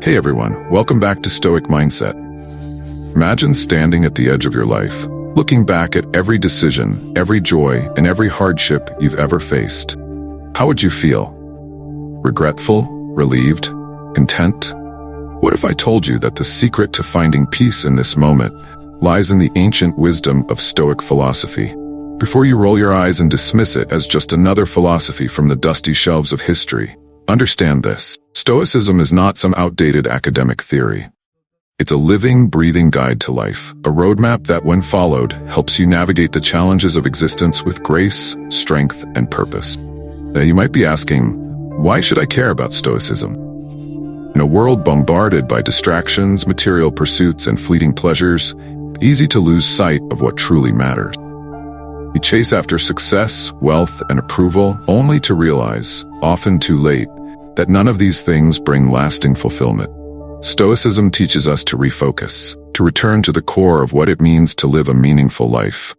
Hey everyone, welcome back to Stoic Mindset. Imagine standing at the edge of your life, looking back at every decision, every joy, and every hardship you've ever faced. How would you feel? Regretful? Relieved? Content? What if I told you that the secret to finding peace in this moment lies in the ancient wisdom of Stoic philosophy? Before you roll your eyes and dismiss it as just another philosophy from the dusty shelves of history, understand this. Stoicism is not some outdated academic theory. It's a living, breathing guide to life, a roadmap that, when followed, helps you navigate the challenges of existence with grace, strength, and purpose. Now you might be asking, why should I care about Stoicism? In a world bombarded by distractions, material pursuits, and fleeting pleasures, it's easy to lose sight of what truly matters. We chase after success, wealth, and approval, only to realize, often too late, that none of these things bring lasting fulfillment. Stoicism teaches us to refocus, to return to the core of what it means to live a meaningful life.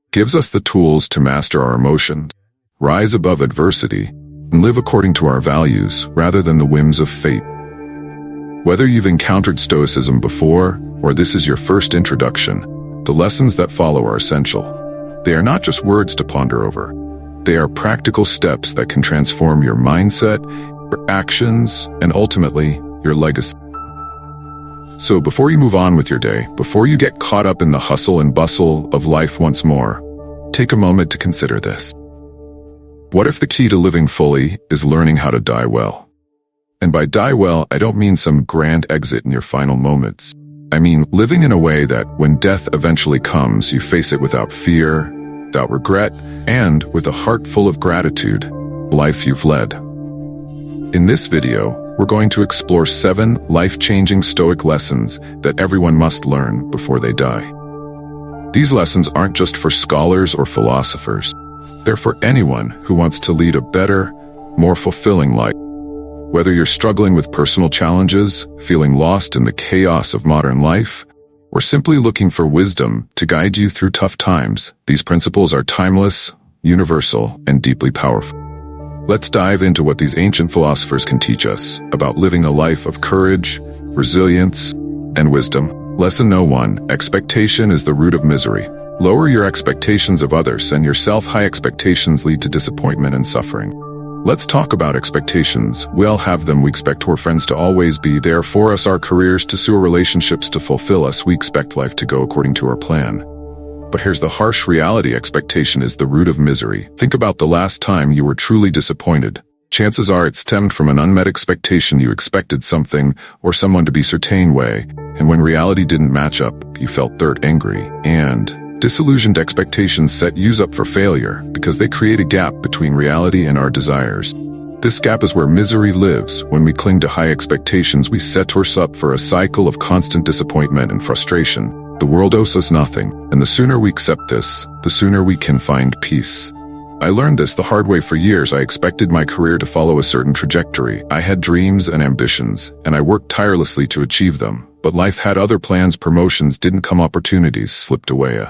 It gives us the tools to master our emotions, rise above adversity, and live according to our values rather than the whims of fate. Whether you've encountered Stoicism before, or this is your first introduction, the lessons that follow are essential. They are not just words to ponder over. They are practical steps that can transform your mindset, your actions, and ultimately, your legacy. So before you move on with your day, before you get caught up in the hustle and bustle of life once more, take a moment to consider this. What if the key to living fully is learning how to die well? And by die well, I don't mean some grand exit in your final moments. I mean living in a way that when death eventually comes, you face it without fear, without regret, and with a heart full of gratitude, life you've led. In this video, we're going to explore 7 life-changing Stoic lessons that everyone must learn before they die. These lessons aren't just for scholars or philosophers. They're for anyone who wants to lead a better, more fulfilling life. Whether you're struggling with personal challenges, feeling lost in the chaos of modern life, or simply looking for wisdom to guide you through tough times, these principles are timeless, universal, and deeply powerful. Let's dive into what these ancient philosophers can teach us about living a life of courage, resilience, and wisdom. Lesson No. 1. Expectation is the root of misery. Lower your expectations of others and yourself. High expectations lead to disappointment and suffering. Let's talk about expectations. We all have them. We expect our friends to always be there for us, our careers to pursue, relationships to fulfill us. We expect life to go according to our plan. But here's the harsh reality. Expectation is the root of misery. Think about the last time you were truly disappointed. Chances are it stemmed from an unmet expectation. You expected something or someone to be a certain way, and when reality didn't match up, you felt angry, and disillusioned. Expectations set you up for failure because they create a gap between reality and our desires. This gap is where misery lives. When we cling to high expectations, we set ourselves up for a cycle of constant disappointment and frustration. The world owes us nothing, and the sooner we accept this, the sooner we can find peace. I learned this the hard way. For years, I expected my career to follow a certain trajectory. I had dreams and ambitions, and I worked tirelessly to achieve them. But life had other plans. Promotions didn't come, opportunities slipped away.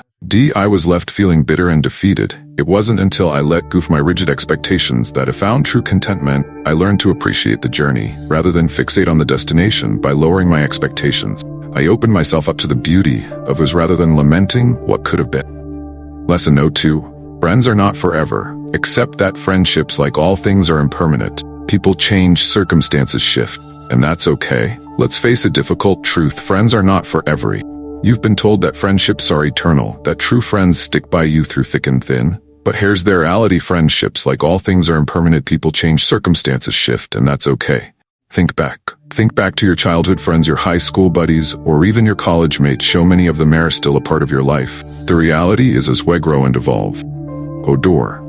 I was left feeling bitter and defeated. It wasn't until I let go of my rigid expectations that I found true contentment. I learned to appreciate the journey, rather than fixate on the destination. By lowering my expectations, I opened myself up to the beauty of it rather than lamenting what could have been. Lesson No. 2. Friends are not forever. Accept that friendships, like all things, are impermanent. People change, circumstances shift, and that's okay. Let's face a difficult truth. Friends are not forever. You've been told that friendships are eternal, that true friends stick by you through thick and thin. But here's the reality. Friendships, like all things, are impermanent. People change, circumstances shift, and that's okay. Think back. Think back to your childhood friends, your high school buddies, or even your college mates. So many of them are still a part of your life. The reality is, as we grow and evolve,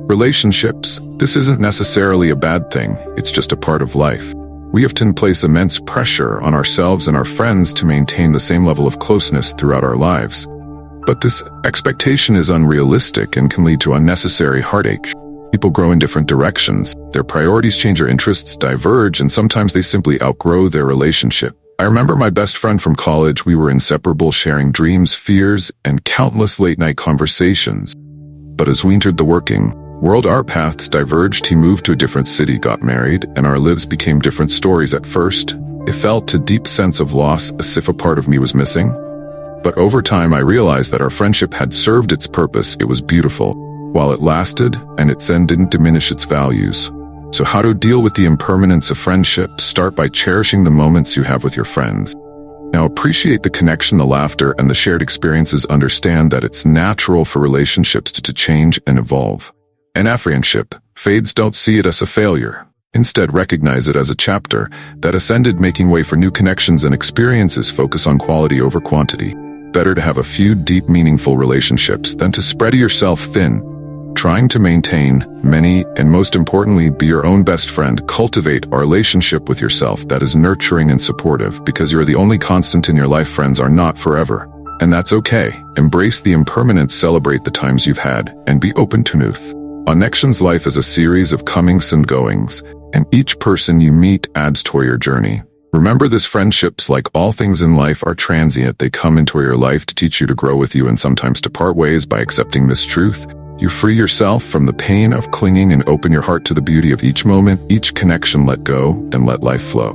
relationships, this isn't necessarily a bad thing. It's just a part of life. We often place immense pressure on ourselves and our friends to maintain the same level of closeness throughout our lives. But this expectation is unrealistic and can lead to unnecessary heartache. People grow in different directions. Their priorities change, their interests diverge, and sometimes they simply outgrow their relationship. I remember my best friend from college. We were inseparable, sharing dreams, fears, and countless late-night conversations. But as we entered the working world, our paths diverged. He moved to a different city, got married, and our lives became different stories. At first, it felt a deep sense of loss, as if a part of me was missing. But over time I realized that our friendship had served its purpose. It was beautiful while it lasted, and its end didn't diminish its values. So how to deal with the impermanence of friendship? Start by cherishing the moments you have with your friends. Now appreciate the connection, the laughter, and the shared experiences. Understand that it's natural for relationships to change and evolve. And if friendship fades, don't see it as a failure. Instead, recognize it as a chapter that ascended, making way for new connections and experiences. Focus on quality over quantity. Better to have a few deep, meaningful relationships than to spread yourself thin, trying to maintain many, and most importantly, be your own best friend. Cultivate a relationship with yourself that is nurturing and supportive, because you're the only constant in your life. Friends are not forever, and that's okay. Embrace the impermanence, celebrate the times you've had, and be open to new. Connections. Life is a series of comings and goings, and each person you meet adds to your journey. Remember this: friendships, like all things in life, are transient. They come into your life to teach you, to grow with you, and sometimes to part ways. By accepting this truth, you free yourself from the pain of clinging and open your heart to the beauty of each moment, each connection. Let go and let life flow.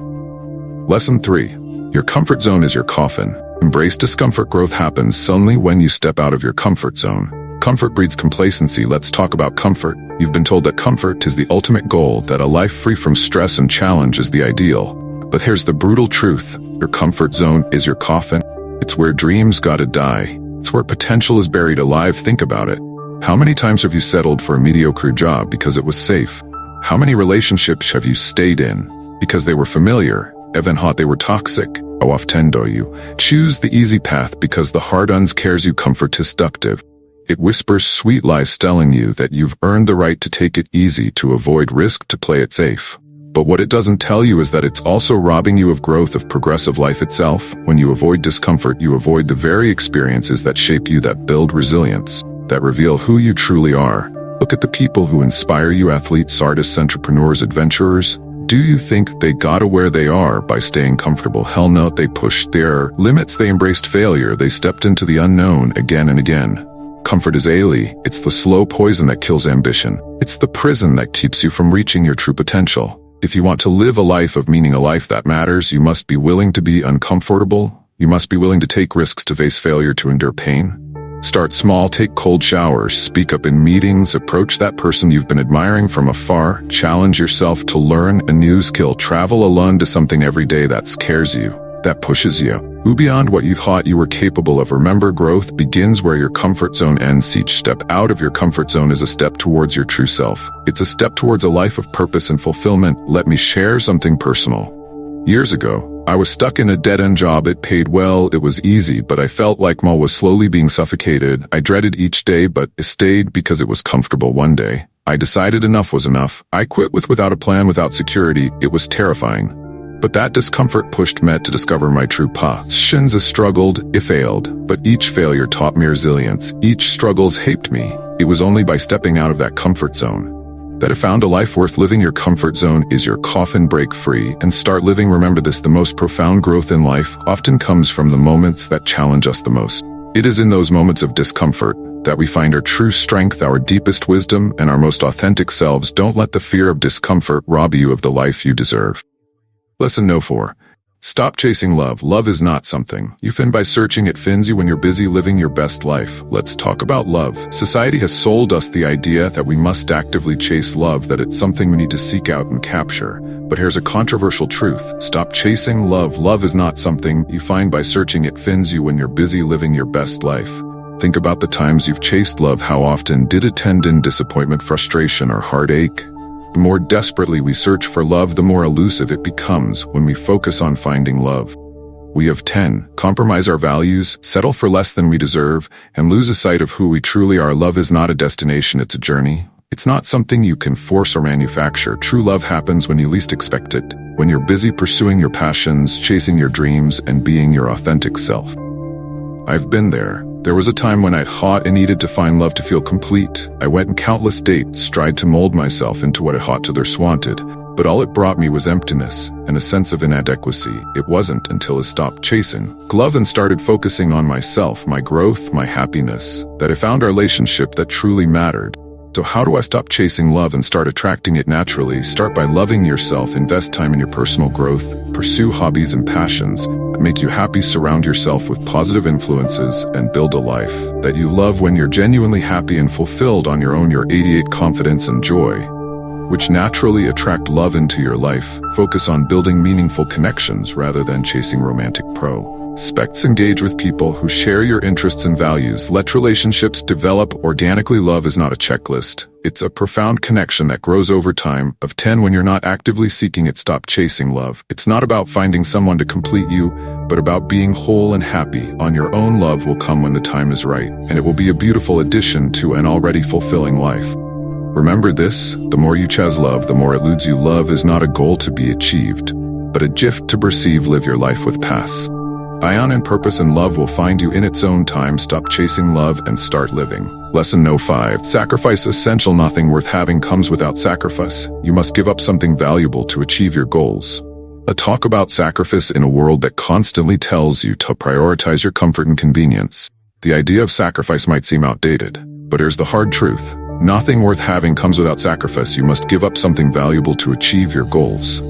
Lesson 3. Your comfort zone is your coffin. Embrace discomfort. Growth happens suddenly when you step out of your comfort zone. Comfort breeds complacency. Let's talk about comfort. You've been told that comfort is the ultimate goal, that a life free from stress and challenge is the ideal. But here's the brutal truth. Your comfort zone is your coffin. It's where dreams gotta die. It's where potential is buried alive. Think about it. How many times have you settled for a mediocre job because it was safe? How many relationships have you stayed in because they were familiar, even hot they were toxic? How often do you choose the easy path because the hard uns cares you? Comfort is seductive. It whispers sweet lies, telling you that you've earned the right to take it easy, to avoid risk, to play it safe. But what it doesn't tell you is that it's also robbing you of growth, of progressive life itself. When you avoid discomfort, you avoid the very experiences that shape you, that build resilience, that reveal who you truly are. Look at the people who inspire you: athletes, artists, entrepreneurs, adventurers. Do you think they got to where they are by staying comfortable? Hell no, they pushed their limits, they embraced failure, they stepped into the unknown again and again. Comfort is alien. It's the slow poison that kills ambition. It's the prison that keeps you from reaching your true potential. If you want to live a life of meaning, a life that matters, you must be willing to be uncomfortable. You must be willing to take risks, to face failure, to endure pain. Start small, take cold showers, speak up in meetings, approach that person you've been admiring from afar, challenge yourself to learn a new skill, travel alone to something every day that scares you, that pushes you. Move beyond what you thought you were capable of. Remember, growth begins where your comfort zone ends. Each step out of your comfort zone is a step towards your true self. It's a step towards a life of purpose and fulfillment. Let me share something personal. Years ago, I was stuck in a dead-end job. It paid well, it was easy, but I felt like I was slowly being suffocated. I dreaded each day, but I stayed because it was comfortable. One day, I decided enough was enough. I quit without a plan, without security. It was terrifying. But that discomfort pushed me to discover my true passions. I struggled, I failed, but each failure taught me resilience. Each struggles helped me. It was only by stepping out of that comfort zone that I found a life worth living. Your comfort zone is your coffin. Break free and start living. Remember this: the most profound growth in life often comes from the moments that challenge us the most. It is in those moments of discomfort that we find our true strength, our deepest wisdom, and our most authentic selves. Don't let the fear of discomfort rob you of the life you deserve. Lesson No. 4. Stop chasing love. Love is not something you find by searching. It finds you when you're busy living your best life. Let's talk about love. Society has sold us the idea that we must actively chase love, that it's something we need to seek out and capture. But here's a controversial truth. Stop chasing love. Love is not something you find by searching. It finds you when you're busy living your best life. Think about the times you've chased love. How often did it end in disappointment, frustration, or heartache? The more desperately we search for love, the more elusive it becomes. When we focus on finding love, we have 10. Compromise our values, settle for less than we deserve, and lose a sight of who we truly are. Love is not a destination, it's a journey. It's not something you can force or manufacture. True love happens when you least expect it, when you're busy pursuing your passions, chasing your dreams, and being your authentic self. I've been there. There was a time when I thought I needed to find love to feel complete. I went on countless dates, tried to mold myself into what I thought others wanted, but all it brought me was emptiness and a sense of inadequacy. It wasn't until I stopped chasing love and started focusing on myself, my growth, my happiness, that I found a relationship that truly mattered. So how do I stop chasing love and start attracting it naturally? Start by loving yourself, invest time in your personal growth, pursue hobbies and passions that make you happy, surround yourself with positive influences, and build a life that you love. When you're genuinely happy and fulfilled on your own, you radiate confidence and joy, which naturally attract love into your life. Focus on building meaningful connections rather than chasing romantic prospects. Engage with people who share your interests and values. Let relationships develop organically. Love is not a checklist. It's a profound connection that grows over time. Of 10, when you're not actively seeking it, stop chasing love. It's not about finding someone to complete you, but about being whole and happy on your own. Love will come when the time is right, and it will be a beautiful addition to an already fulfilling life. Remember this, the more you chase love, the more it eludes you. Love is not a goal to be achieved, but a gift to perceive. Live your life with pass. Ion and purpose, and love will find you in its own time. Stop chasing love and start living. Lesson No. 5. Sacrifice essential. Nothing worth having comes without sacrifice. You must give up something valuable to achieve your goals. A talk about sacrifice in a world that constantly tells you to prioritize your comfort and convenience. The idea of sacrifice might seem outdated, but here's the hard truth. Nothing worth having comes without sacrifice. You must give up something valuable to achieve your goals.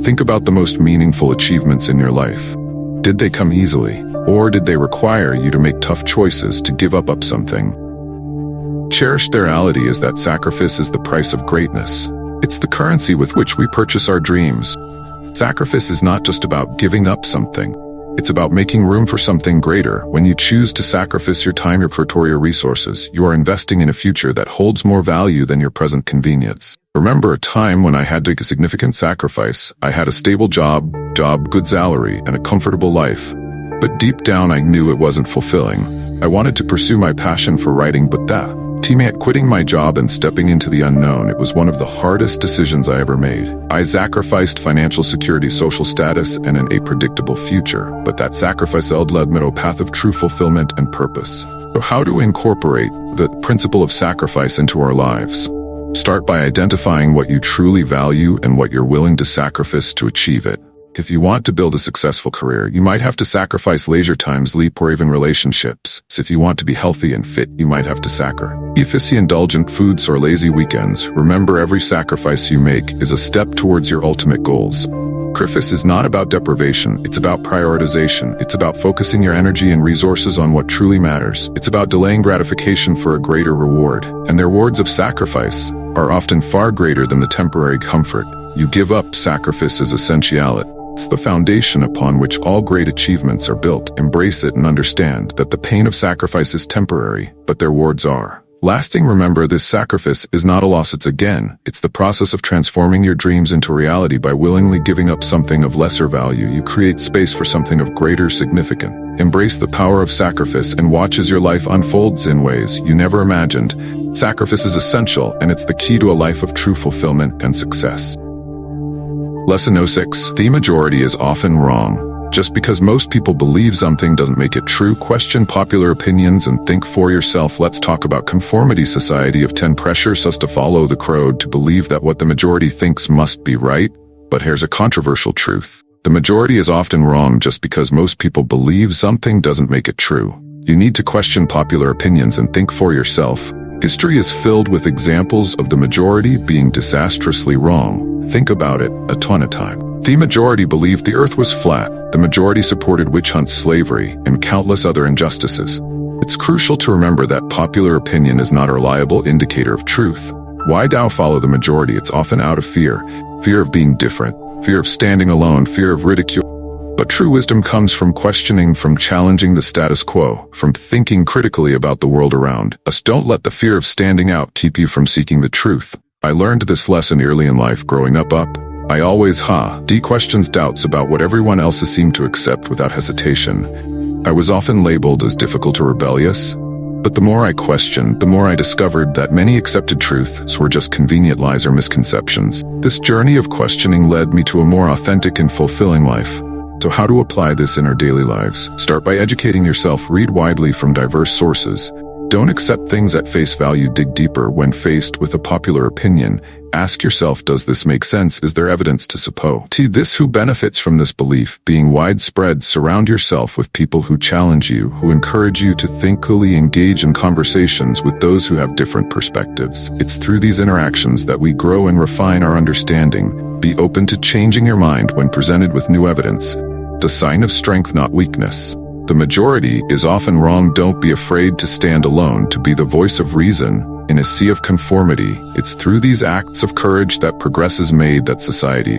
Think about the most meaningful achievements in your life. Did they come easily, or did they require you to make tough choices to give up something? Cherish. The reality is that sacrifice is the price of greatness. It's the currency with which we purchase our dreams. Sacrifice is not just about giving up something. It's about making room for something greater. When you choose to sacrifice your time, your effort, or your resources, you are investing in a future that holds more value than your present convenience. Remember a time when I had to make a significant sacrifice. I had a stable job, good salary, and a comfortable life. But deep down I knew it wasn't fulfilling. I wanted to pursue my passion for writing, but quitting my job and stepping into the unknown, it was one of the hardest decisions I ever made. I sacrificed financial security, social status, and an predictable future, but that sacrifice led me to a path of true fulfillment and purpose. So how do we incorporate the principle of sacrifice into our lives? Start by identifying what you truly value and what you're willing to sacrifice to achieve it. If you want to build a successful career, you might have to sacrifice leisure time, sleep, or even relationships. So if you want to be healthy and fit, you might have to sacrifice indulgent foods or lazy weekends. Remember, every sacrifice you make is a step towards your ultimate goals. Sacrifice is not about deprivation, it's about prioritization. It's about focusing your energy and resources on what truly matters. It's about delaying gratification for a greater reward. And the rewards of sacrifice are often far greater than the temporary comfort you give up. Sacrifice is essentiality. It's the foundation upon which all great achievements are built. Embrace it and understand that the pain of sacrifice is temporary, but their rewards are lasting. Remember, this sacrifice is not a loss, it's a gain. It's the process of transforming your dreams into reality. By willingly giving up something of lesser value, you create space for something of greater significance. Embrace the power of sacrifice and watch as your life unfolds in ways you never imagined. Sacrifice is essential, and it's the key to a life of true fulfillment and success. Lesson No. 6. The majority is often wrong. Just because most people believe something doesn't make it true. Question popular opinions and think for yourself. Let's talk about conformity. Society of 10 pressures us to follow the crowd, to believe that what the majority thinks must be right. But here's a controversial truth. The majority is often wrong. Just because most people believe something doesn't make it true. You need to question popular opinions and think for yourself. History is filled with examples of the majority being disastrously wrong. Think about it a ton of time. The majority believed the earth was flat. The majority supported witch hunts, slavery, and countless other injustices. It's crucial to remember that popular opinion is not a reliable indicator of truth. Why do follow the majority? It's often out of fear. Fear of being different. Fear of standing alone. Fear of ridicule. But true wisdom comes from questioning, from challenging the status quo, from thinking critically about the world around us. Don't let the fear of standing out keep you from seeking the truth. I learned this lesson early in life. Growing up, I always questions doubts about what everyone else seemed to accept without hesitation. I was often labeled as difficult or rebellious, but the more I questioned, the more I discovered that many accepted truths were just convenient lies or misconceptions. This journey of questioning led me to a more authentic and fulfilling life. So how to apply this in our daily lives? Start by educating yourself. Read widely from diverse sources. Don't accept things at face value. Dig deeper. When faced with a popular opinion, ask yourself, does this make sense? Is there evidence to support this? Who benefits from this belief being widespread? Surround yourself with people who challenge you, who encourage you to think clearly. Engage in conversations with those who have different perspectives. It's through these interactions that we grow and refine our understanding. Be open to changing your mind when presented with new evidence. The sign of strength, not weakness. The majority is often wrong. Don't be afraid to stand alone, to be the voice of reason in a sea of conformity. It's through these acts of courage that progress is made, that society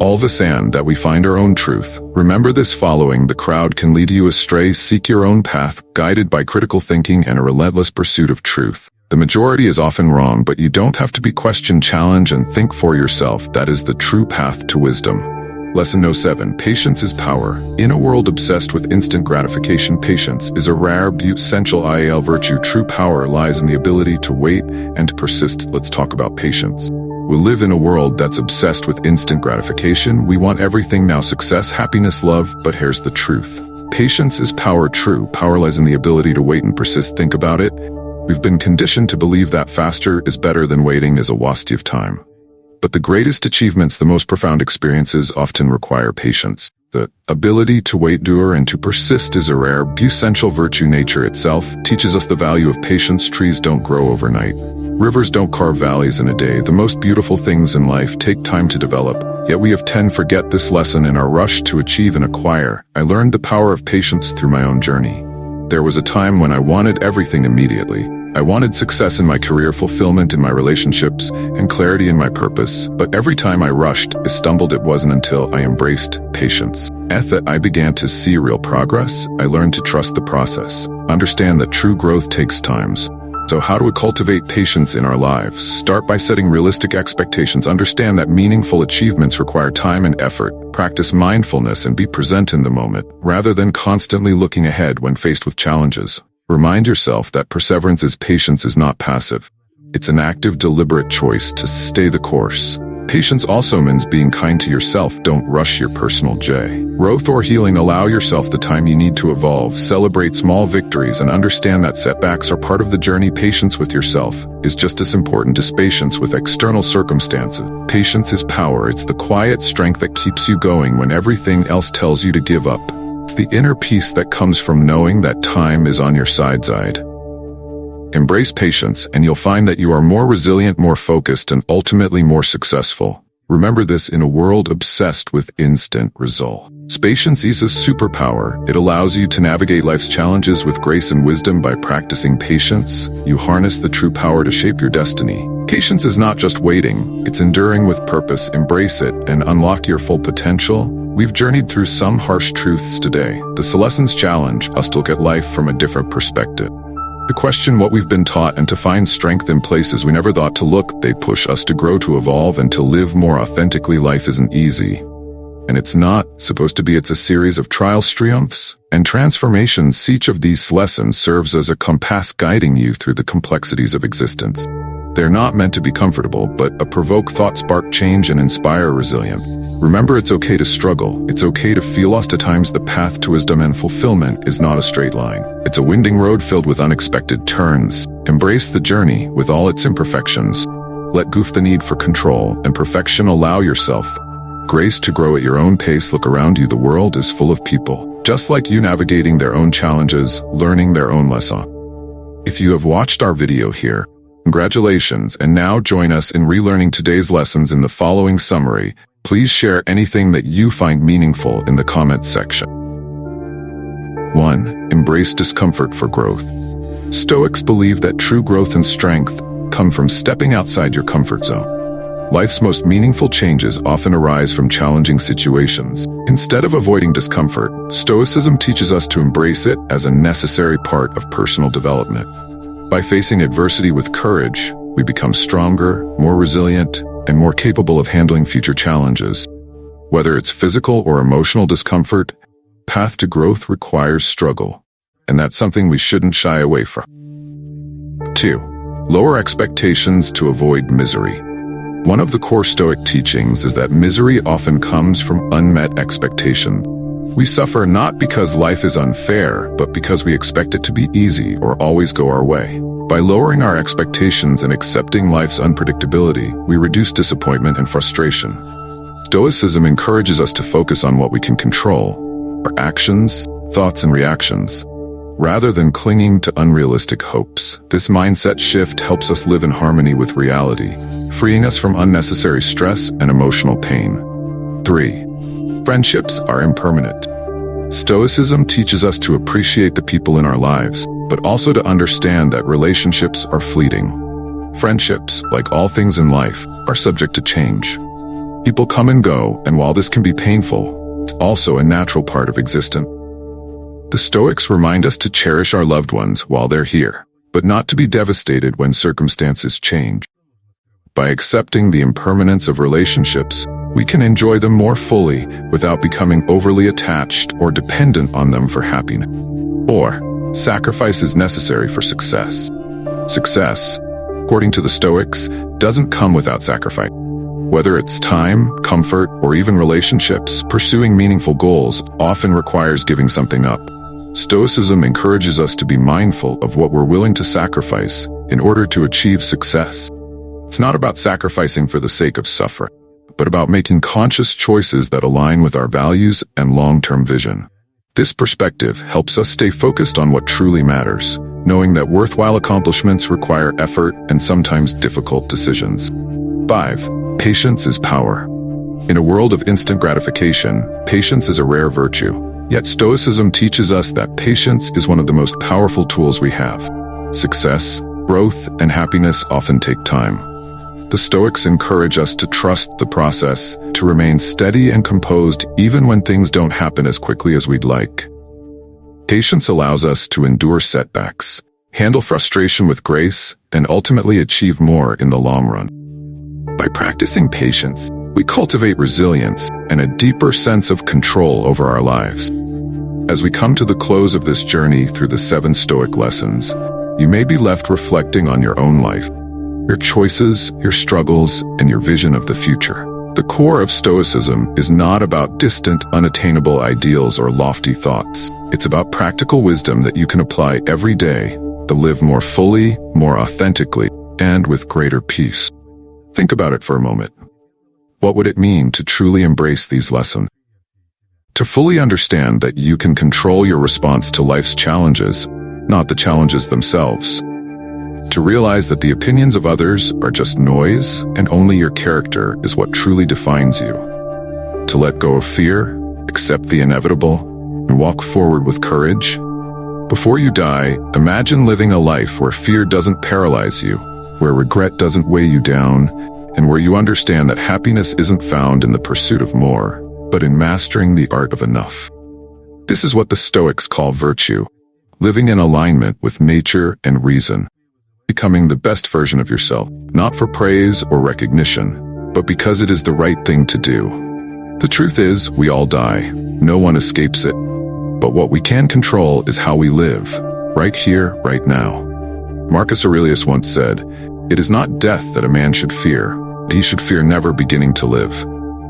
all the sand, that we find our own truth. Remember this: following the crowd can lead you astray. Seek your own path, guided by critical thinking and a relentless pursuit of truth. The majority is often wrong, but you don't have to be questioned. Challenge and think for yourself. That is the true path to wisdom. Lesson 07. Patience is power. In a world obsessed with instant gratification, patience is a rare, essential virtue. True power lies in the ability to wait and to persist. Let's talk about patience. We live in a world that's obsessed with instant gratification. We want everything now: success, happiness, love. But here's the truth. Patience is power. True power lies in the ability to wait and persist. Think about it. We've been conditioned to believe that faster is better than waiting is a waste of time. But the greatest achievements, the most profound experiences, often require patience. The ability to wait, endure, and to persist is a rare, essential virtue. Nature itself teaches us the value of patience. Trees don't grow overnight. Rivers don't carve valleys in a day. The most beautiful things in life take time to develop, yet we often forget this lesson in our rush to achieve and acquire. I learned the power of patience through my own journey. There was a time when I wanted everything immediately. I wanted success in my career, fulfillment in my relationships, and clarity in my purpose. But every time I rushed, I stumbled. It wasn't until I embraced patience that I began to see real progress. I learned to trust the process. Understand that true growth takes time. So how do we cultivate patience in our lives? Start by setting realistic expectations. Understand that meaningful achievements require time and effort. Practice mindfulness and be present in the moment, rather than constantly looking ahead when faced with challenges. Remind yourself that perseverance is patience is not passive. It's an active, deliberate choice to stay the course. Patience also means being kind to yourself. Don't rush your personal growth or healing. Allow yourself the time you need to evolve. Celebrate small victories and understand that setbacks are part of the journey. Patience with yourself is just as important as patience with external circumstances. Patience is power. It's the quiet strength that keeps you going when everything else tells you to give up. It's the inner peace that comes from knowing that time is on your side. Embrace patience, and you'll find that you are more resilient, more focused, and ultimately more successful. Remember this: in a world obsessed with instant results, patience is a superpower. It allows you to navigate life's challenges with grace and wisdom. By practicing patience, you harness the true power to shape your destiny. Patience is not just waiting, it's enduring with purpose. Embrace it and unlock your full potential. We've journeyed through some harsh truths today. The lessons challenge us to look at life from a different perspective, to question what we've been taught, and to find strength in places we never thought to look. They push us to grow, to evolve, and to live more authentically. Life isn't easy, and it's not supposed to be. It's a series of trials, triumphs, and transformations. Each of these lessons serves as a compass guiding you through the complexities of existence. They're not meant to be comfortable, but provoke thought, spark change, and inspire resilience. Remember, it's okay to struggle. It's okay to feel lost at times. The path to wisdom and fulfillment is not a straight line. It's a winding road filled with unexpected turns. Embrace the journey with all its imperfections. Let go of the need for control and perfection. Allow yourself grace to grow at your own pace. Look around you. The world is full of people just like you, navigating their own challenges, learning their own lesson. If you have watched our video here, congratulations, and now join us in relearning today's lessons in the following summary. Please share anything that you find meaningful in the comments section. 1. Embrace discomfort for growth. Stoics believe that true growth and strength come from stepping outside your comfort zone. Life's most meaningful changes often arise from challenging situations. Instead of avoiding discomfort, Stoicism teaches us to embrace it as a necessary part of personal development. By facing adversity with courage, we become stronger, more resilient, and more capable of handling future challenges. Whether it's physical or emotional discomfort, path to growth requires struggle, and that's something we shouldn't shy away from. 2. Lower expectations to avoid misery. One of the core Stoic teachings is that misery often comes from unmet expectations. We suffer not because life is unfair, but because we expect it to be easy or always go our way. By lowering our expectations and accepting life's unpredictability, we reduce disappointment and frustration. Stoicism encourages us to focus on what we can control, our actions, thoughts, and reactions, rather than clinging to unrealistic hopes. This mindset shift helps us live in harmony with reality, freeing us from unnecessary stress and emotional pain. 3. Friendships are impermanent. Stoicism teaches us to appreciate the people in our lives, but also to understand that relationships are fleeting. Friendships, like all things in life, are subject to change. People come and go, and while this can be painful, it's also a natural part of existence. The Stoics remind us to cherish our loved ones while they're here, but not to be devastated when circumstances change. By accepting the impermanence of relationships, we can enjoy them more fully without becoming overly attached or dependent on them for happiness. 4. Sacrifice is necessary for success. Success, according to the Stoics, doesn't come without sacrifice. Whether it's time, comfort, or even relationships, pursuing meaningful goals often requires giving something up. Stoicism encourages us to be mindful of what we're willing to sacrifice in order to achieve success. It's not about sacrificing for the sake of suffering, but about making conscious choices that align with our values and long-term vision. This perspective helps us stay focused on what truly matters, knowing that worthwhile accomplishments require effort and sometimes difficult decisions. 5. Patience is power. In a world of instant gratification, patience is a rare virtue. Yet Stoicism teaches us that patience is one of the most powerful tools we have. Success, growth, and happiness often take time. The Stoics encourage us to trust the process, to remain steady and composed even when things don't happen as quickly as we'd like. Patience allows us to endure setbacks, handle frustration with grace, and ultimately achieve more in the long run. By practicing patience, we cultivate resilience and a deeper sense of control over our lives. As we come to the close of this journey through the 7 Stoic lessons, you may be left reflecting on your own life, your choices, your struggles, and your vision of the future. The core of Stoicism is not about distant, unattainable ideals or lofty thoughts. It's about practical wisdom that you can apply every day to live more fully, more authentically, and with greater peace. Think about it for a moment. What would it mean to truly embrace these lessons? To fully understand that you can control your response to life's challenges, not the challenges themselves. To realize that the opinions of others are just noise and only your character is what truly defines you. To let go of fear, accept the inevitable, and walk forward with courage. Before you die, imagine living a life where fear doesn't paralyze you, where regret doesn't weigh you down, and where you understand that happiness isn't found in the pursuit of more, but in mastering the art of enough. This is what the Stoics call virtue, living in alignment with nature and reason, becoming the best version of yourself, not for praise or recognition, but because it is the right thing to do. The truth is, we all die. No one escapes it. But what we can control is how we live, right here, right now. Marcus Aurelius once said, "It is not death that a man should fear, he should fear never beginning to live."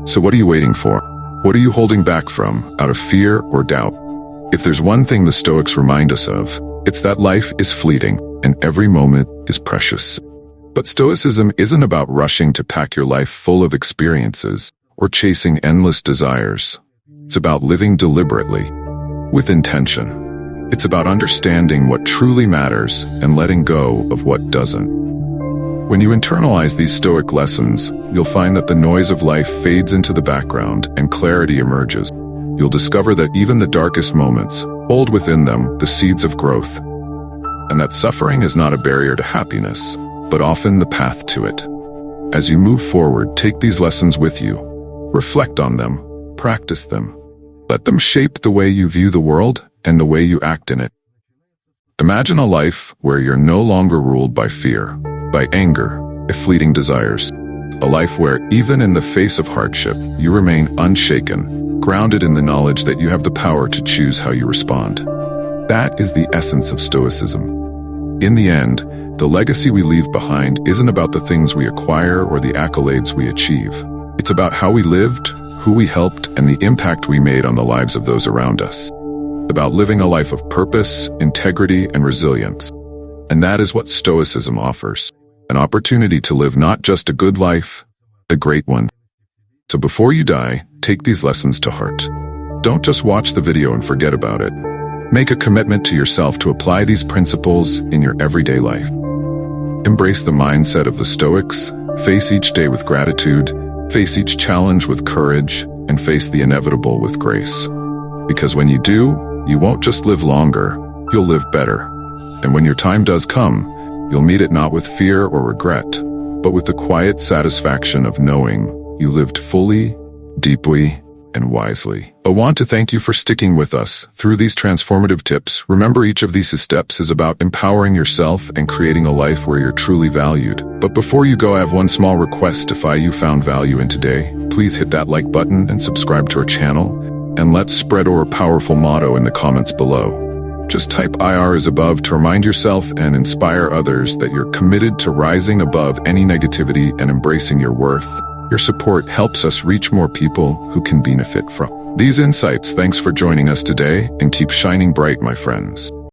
So what are you waiting for? What are you holding back from, out of fear or doubt? If there's one thing the Stoics remind us of, it's that life is fleeting, and every moment is precious. But Stoicism isn't about rushing to pack your life full of experiences, or chasing endless desires. It's about living deliberately, with intention. It's about understanding what truly matters and letting go of what doesn't. When you internalize these Stoic lessons, you'll find that the noise of life fades into the background and clarity emerges. You'll discover that even the darkest moments hold within them the seeds of growth, and that suffering is not a barrier to happiness, but often the path to it. As you move forward, take these lessons with you. Reflect on them, practice them. Let them shape the way you view the world and the way you act in it. Imagine a life where you're no longer ruled by fear, by anger, by fleeting desires. A life where, even in the face of hardship, you remain unshaken, grounded in the knowledge that you have the power to choose how you respond. That is the essence of Stoicism. In the end, the legacy we leave behind isn't about the things we acquire or the accolades we achieve. It's about how we lived, who we helped, and the impact we made on the lives of those around us. About living a life of purpose, integrity, and resilience. And that is what Stoicism offers. An opportunity to live not just a good life, a great one. So before you die, take these lessons to heart. Don't just watch the video and forget about it. Make a commitment to yourself to apply these principles in your everyday life. Embrace the mindset of the Stoics, face each day with gratitude, face each challenge with courage, and face the inevitable with grace. Because when you do, you won't just live longer, you'll live better. And when your time does come, you'll meet it not with fear or regret, but with the quiet satisfaction of knowing you lived fully, deeply, and wisely. I want to thank you for sticking with us through these transformative tips. Remember, each of these steps is about empowering yourself and creating a life where you're truly valued. But before you go, I have one small request. If you found value in today, please hit that like button and subscribe to our channel. And let's spread our powerful motto in the comments below. Just type IR is above to remind yourself and inspire others that you're committed to rising above any negativity and embracing your worth. Your support helps us reach more people who can benefit from these insights. Thanks for joining us today, and keep shining bright, my friends.